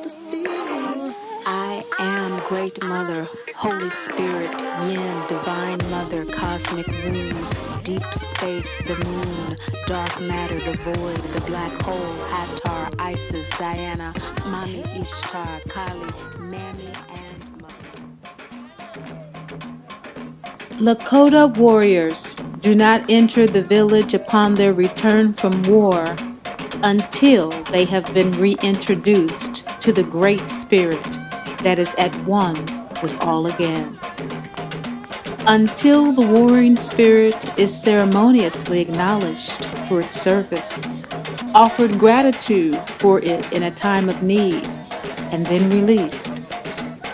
I am Great Mother, Holy Spirit, Yin, Divine Mother, Cosmic Womb, Deep Space, the Moon, Dark Matter, the Void, the Black Hole, Hathor, Isis, Diana, Mami, Ishtar, Kali, Mammy, and Mother. Lakota warriors do not enter the village upon their return from war until they have been reintroduced to the Great Spirit that is at one with all again. Until the warring spirit is ceremoniously acknowledged for its service, offered gratitude for it in a time of need, and then released,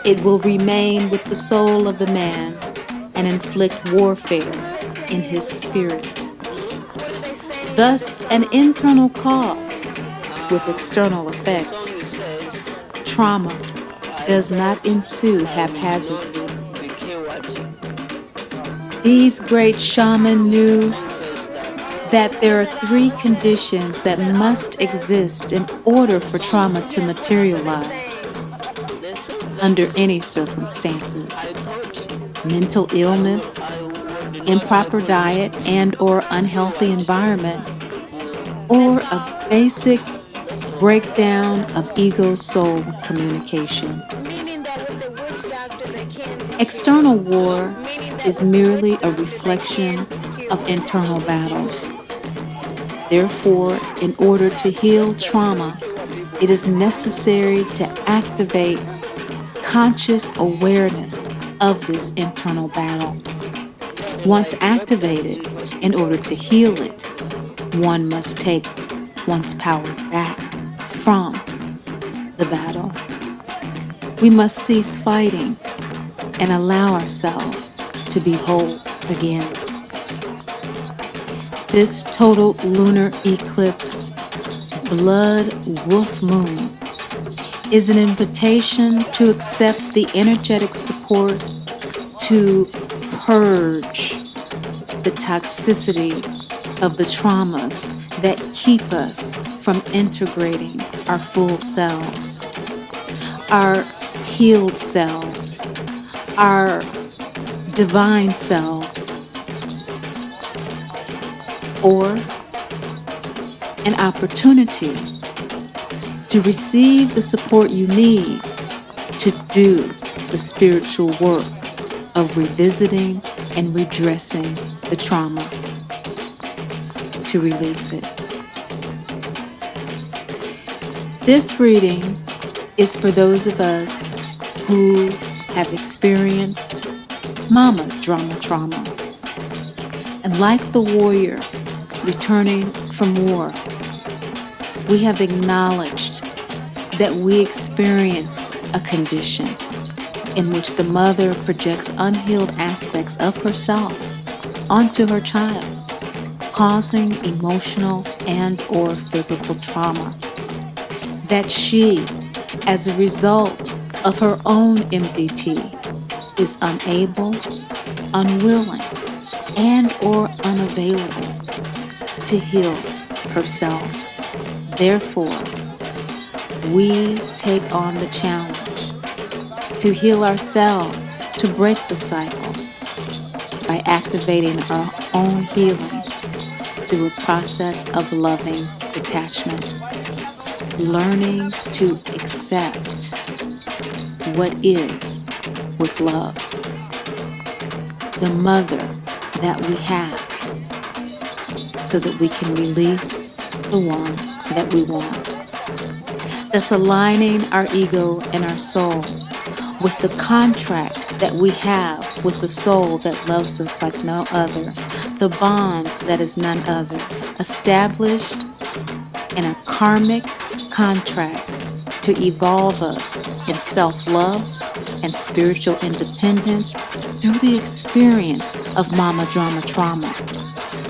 it will remain with the soul of the man and inflict warfare in his spirit. Thus, an internal cause with external effects. Trauma does not ensue haphazardly. These great shamans knew that there are three conditions that must exist in order for trauma to materialize under any circumstances: mental illness, improper diet and or unhealthy environment, or a basic breakdown of ego-soul communication. External war is merely a reflection of internal battles. Therefore, in order to heal trauma, it is necessary to activate conscious awareness of this internal battle. Once activated, in order to heal it, one must take one's power back from the battle. We must cease fighting and allow ourselves to be whole again. This total lunar eclipse, blood wolf moon, is an invitation to accept the energetic support to purge the toxicity of the traumas that keep us from integrating our full selves, our healed selves, our divine selves, or an opportunity to receive the support you need to do the spiritual work of revisiting and redressing the trauma, to release it. This reading is for those of us who have experienced mama drama trauma. And like the warrior returning from war, we have acknowledged that we experience a condition in which the mother projects unhealed aspects of herself onto her child, causing emotional and or physical trauma. That she, as a result of her own MDT, is unable, unwilling, and or unavailable to heal herself. Therefore, we take on the challenge to heal ourselves, to break the cycle by activating our own healing through a process of loving detachment, learning to accept what is with love, the mother that we have, so that we can release the one that we want. Thus aligning our ego and our soul with the contract that we have with the soul that loves us like no other, the bond that is none other, established in a karmic contract to evolve us in self-love and spiritual independence through the experience of mama drama trauma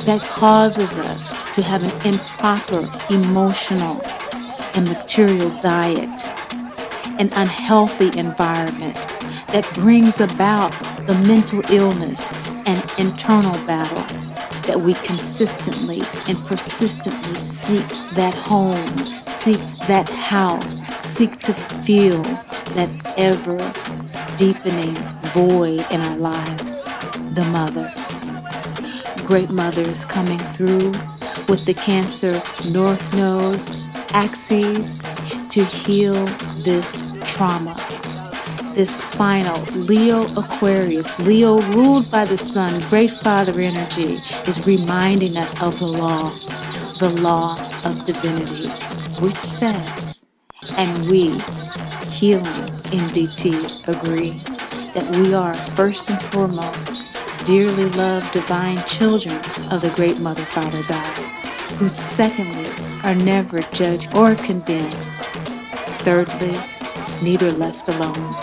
that causes us to have an improper emotional and material diet, an unhealthy environment that brings about the mental illness and internal battle that we consistently and persistently seek that home, seek that house, seek to fill that ever deepening void in our lives, the mother. Great Mother is coming through with the Cancer North Node axes to heal this trauma. This final Leo Aquarius, Leo ruled by the sun, Great Father energy is reminding us of the law of divinity, which says, and we, healing MDT, agree that we are first and foremost dearly loved divine children of the Great Mother Father God, who secondly are never judged or condemned, thirdly, neither left alone.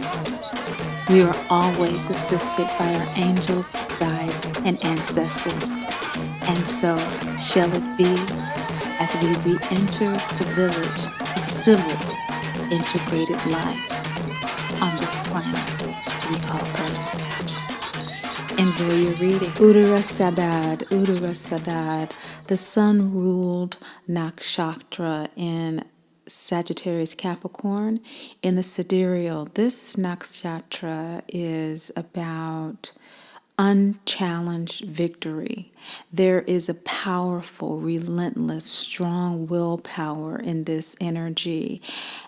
We are always assisted by our angels, guides, and ancestors. And so shall it be as we re-enter the village of civil, integrated life on this planet we call Earth. Enjoy your reading. Uttara Sadad, the sun-ruled nakshatra in Sagittarius Capricorn in the sidereal. This nakshatra is about unchallenged victory. There is a powerful, relentless, strong willpower in this energy.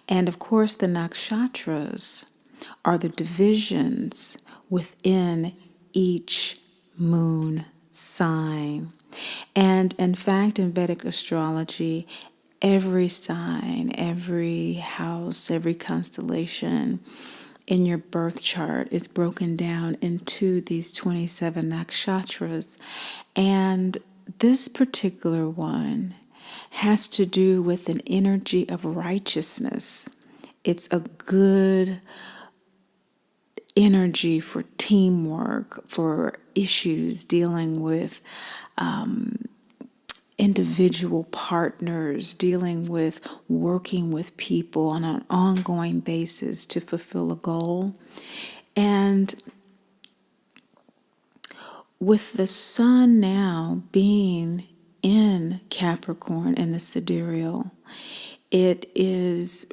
And of course, the nakshatras are the divisions within each moon sign. And in fact, in Vedic astrology, every sign, every house, every constellation in your birth chart is broken down into these 27 nakshatras. And this particular one has to do with an energy of righteousness. It's a good energy for teamwork, for issues dealing with individual partners, dealing with working with people on an ongoing basis to fulfill a goal. And with the sun now being in Capricorn in the sidereal, it is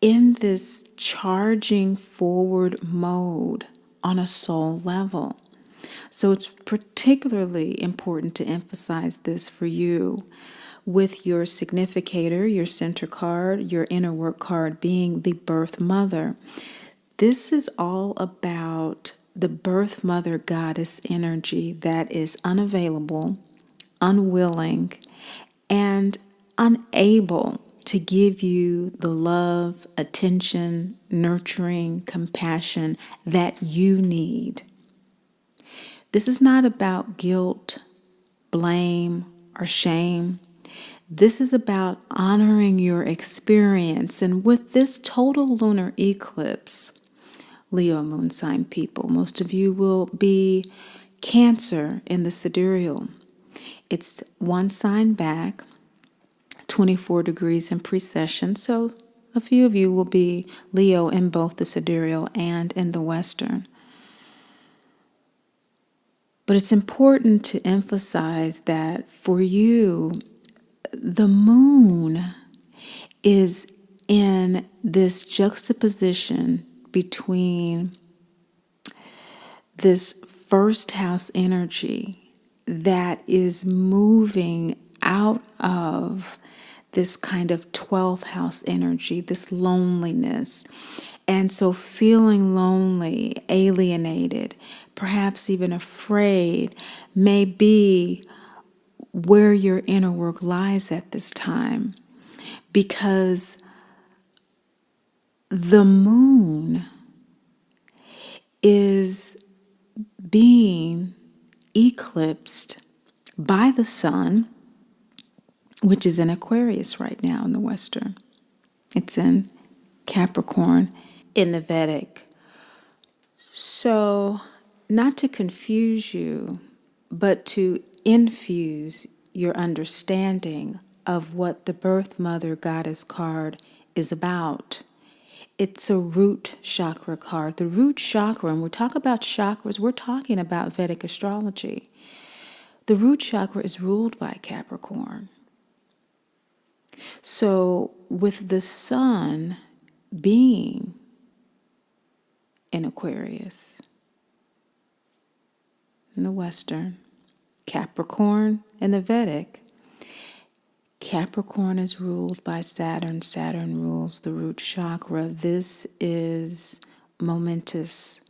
in this charging forward mode on a soul level. So it's particularly important to emphasize this for you with your significator, your center card, your inner work card being the birth mother. This is all about the birth mother goddess energy that is unavailable, unwilling, and unable to give you the love, attention, nurturing, compassion that you need. This is not about guilt, blame, or shame. This is about honoring your experience. And with this total lunar eclipse, Leo moon sign people, most of you will be Cancer in the sidereal. It's one sign back, 24 degrees in precession. So a few of you will be Leo in both the sidereal and in the western. But it's important to emphasize that for you, the moon is in this juxtaposition between this first house energy that is moving out of this kind of 12th house energy, this loneliness. And so feeling lonely, alienated, perhaps even afraid may be where your inner work lies at this time, because the moon is being eclipsed by the sun, which is in Aquarius right now in the Western. It's in Capricorn in the Vedic. So, not to confuse you, but to infuse your understanding of what the birth mother goddess card is about. It's a root chakra card. The root chakra, and we talk about chakras, we're talking about Vedic astrology. The root chakra is ruled by Capricorn. So, with the sun being in Aquarius, in the Western, Capricorn in the Vedic, Capricorn is ruled by Saturn. Saturn rules the root chakra. This is momentous.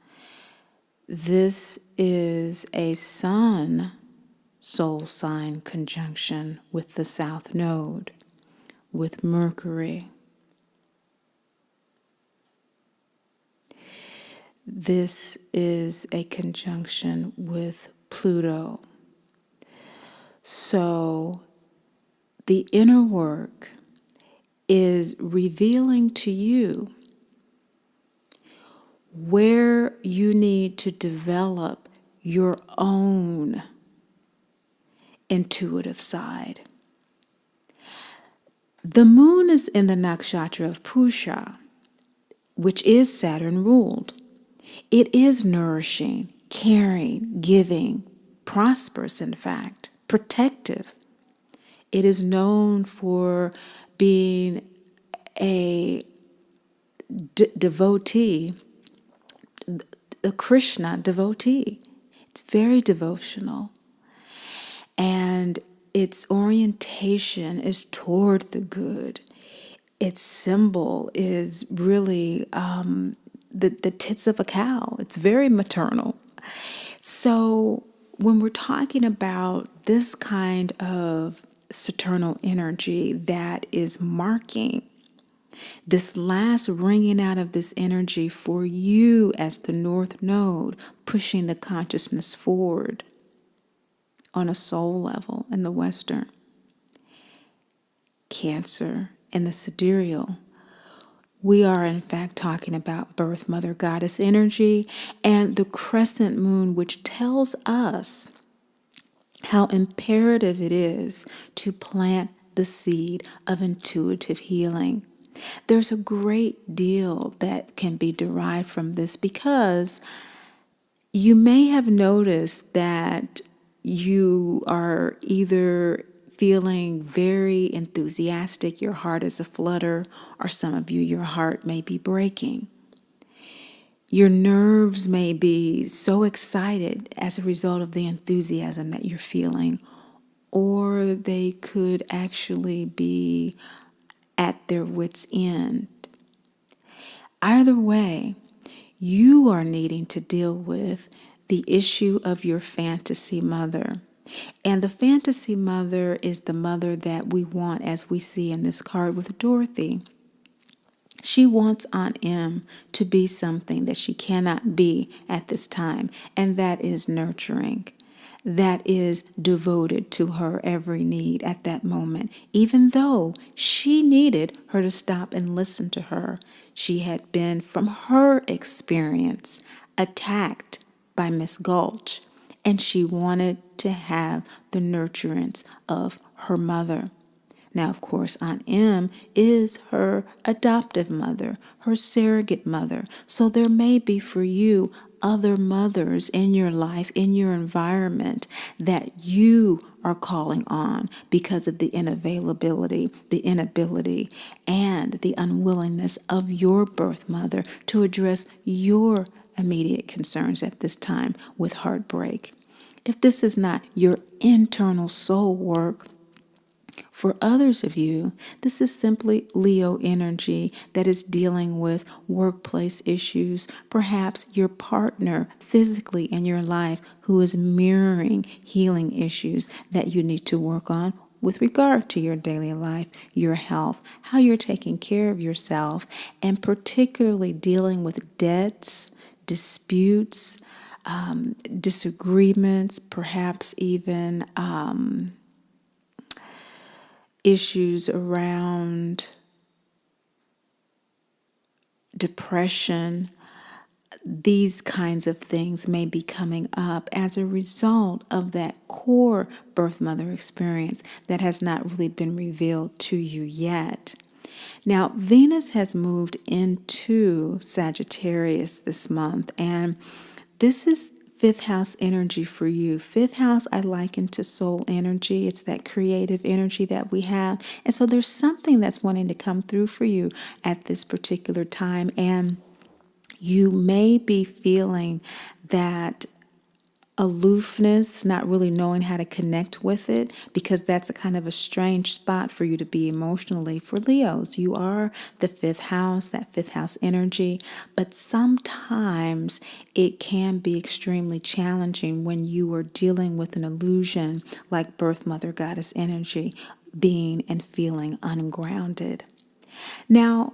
This is a sun soul sign conjunction with the South Node, with Mercury. This is a conjunction with Pluto. So the inner work is revealing to you where you need to develop your own intuitive side. The moon is in the nakshatra of Pusha, which is Saturn ruled. It is nourishing, caring, giving, prosperous, in fact, protective. It is known for being a devotee, a Krishna devotee. It's very devotional. And its orientation is toward the good. Its symbol is really the tits of a cow. It's very maternal. So when we're talking about this kind of saturnal energy that is marking this last ringing out of this energy for you as the North Node, pushing the consciousness forward on a soul level in the Western, Cancer and the sidereal, we are in fact talking about birth mother goddess energy and the crescent moon, which tells us how imperative it is to plant the seed of intuitive healing. There's a great deal that can be derived from this because you may have noticed that you are either feeling very enthusiastic, your heart is aflutter, or some of you, your heart may be breaking. Your nerves may be so excited as a result of the enthusiasm that you're feeling, or they could actually be at their wits' end. Either way, you are needing to deal with the issue of your fantasy mother. And the fantasy mother is the mother that we want, as we see in this card with Dorothy. She wants Aunt Em to be something that she cannot be at this time, and that is nurturing. That is devoted to her every need at that moment. Even though she needed her to stop and listen to her, she had been, from her experience, attacked by Miss Gulch, and she wanted to have the nurturance of her mother. Now, of course, Aunt Em is her adoptive mother, her surrogate mother. So there may be for you other mothers in your life, in your environment, that you are calling on because of the inability, and the unwillingness of your birth mother to address your immediate concerns at this time with heartbreak. If this is not your internal soul work, for others of you, this is simply Leo energy that is dealing with workplace issues, perhaps your partner physically in your life who is mirroring healing issues that you need to work on with regard to your daily life, your health, how you're taking care of yourself, and particularly dealing with debts, disputes, disagreements, perhaps even issues around depression. These kinds of things may be coming up as a result of that core birth mother experience that has not really been revealed to you yet. Now, Venus has moved into Sagittarius this month, and this is fifth house energy for you. Fifth house I liken to soul energy. It's that creative energy that we have. And so there's something that's wanting to come through for you at this particular time. And you may be feeling that aloofness, not really knowing how to connect with it, because that's a kind of a strange spot for you to be emotionally. For Leos, you are the fifth house, that fifth house energy, but sometimes it can be extremely challenging when you are dealing with an illusion like birth mother goddess energy, being and feeling ungrounded. Now,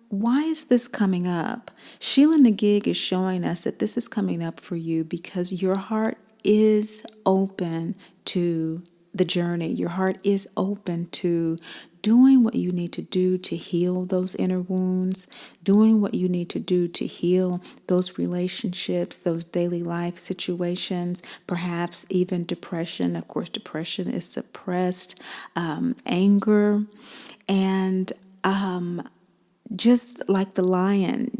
why is this coming up? Sheila Nagig is showing us that this is coming up for you because your heart is open to the journey. Your heart is open to doing what you need to do to heal those inner wounds, doing what you need to do to heal those relationships, those daily life situations, perhaps even depression. Of course, depression is suppressed anger, and just like the lion,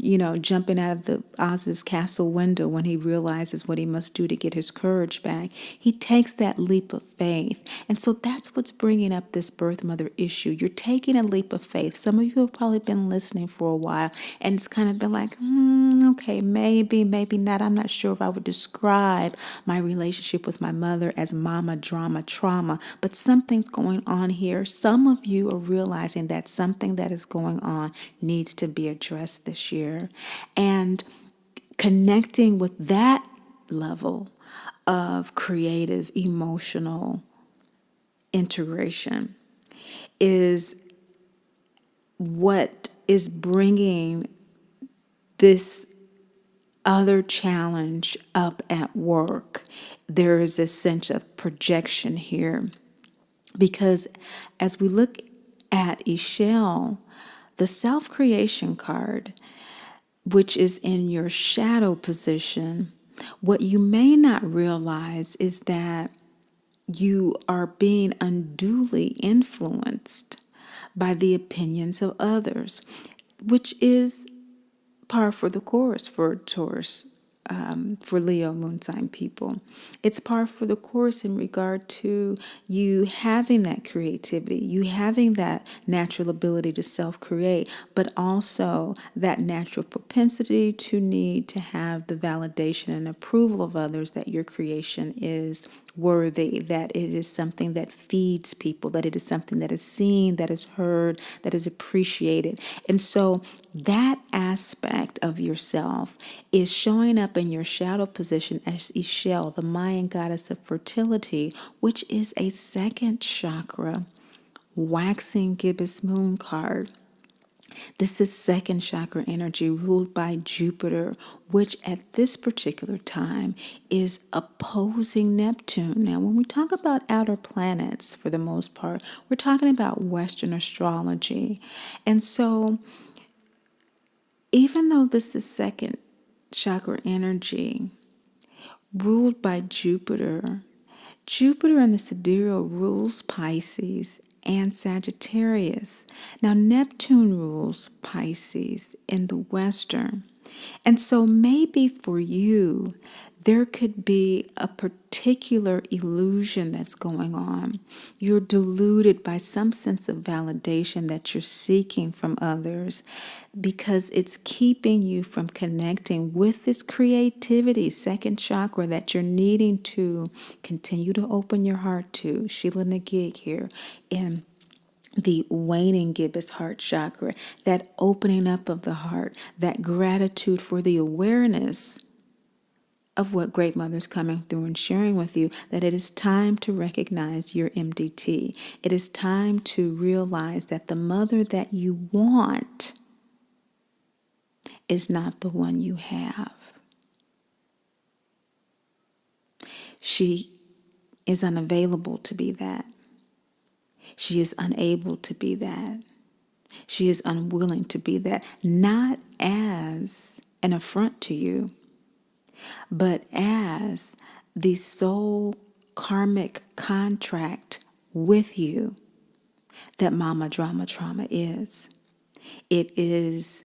jumping out of the Oz's castle window when he realizes what he must do to get his courage back, he takes that leap of faith. And so that's what's bringing up this birth mother issue. You're taking a leap of faith. Some of you have probably been listening for a while, and it's kind of been like, okay, maybe not. I'm not sure if I would describe my relationship with my mother as mama drama trauma, but something's going on here. Some of you are realizing that something that is going on needs to be addressed this year. And connecting with that level of creative, emotional integration is what is bringing this other challenge up at work. There is a sense of projection here because as we look at Ishel, the self-creation card, which is in your shadow position, what you may not realize is that you are being unduly influenced by the opinions of others, which is par for the course for Taurus, for Leo moon sign people. It's par for the course in regard to you having that creativity, you having that natural ability to self-create, but also that natural propensity to need to have the validation and approval of others that your creation is worthy, that it is something that feeds people, that it is something that is seen, that is heard, that is appreciated. And so that aspect of yourself is showing up in your shadow position as Ishel, the Mayan goddess of fertility, which is a second chakra, waxing gibbous moon card. This is second chakra energy ruled by Jupiter, which at this particular time is opposing Neptune. Now, when we talk about outer planets, for the most part, we're talking about Western astrology. And so, even though this is second chakra energy ruled by Jupiter, Jupiter in the sidereal rules Pisces and Sagittarius. Now, Neptune rules Pisces in the Western. And so maybe for you, there could be a particular illusion that's going on. You're deluded by some sense of validation that you're seeking from others because it's keeping you from connecting with this creativity, second chakra, that you're needing to continue to open your heart to. Sheila Nagig here in the waning gibbous heart chakra, that opening up of the heart, that gratitude for the awareness of what Great Mother's coming through and sharing with you, that it is time to recognize your MDT. It is time to realize that the mother that you want is not the one you have. She is unavailable to be that. She is unable to be that. She is unwilling to be that, not as an affront to you, but as the soul karmic contract with you that Mama Drama Trauma is. It is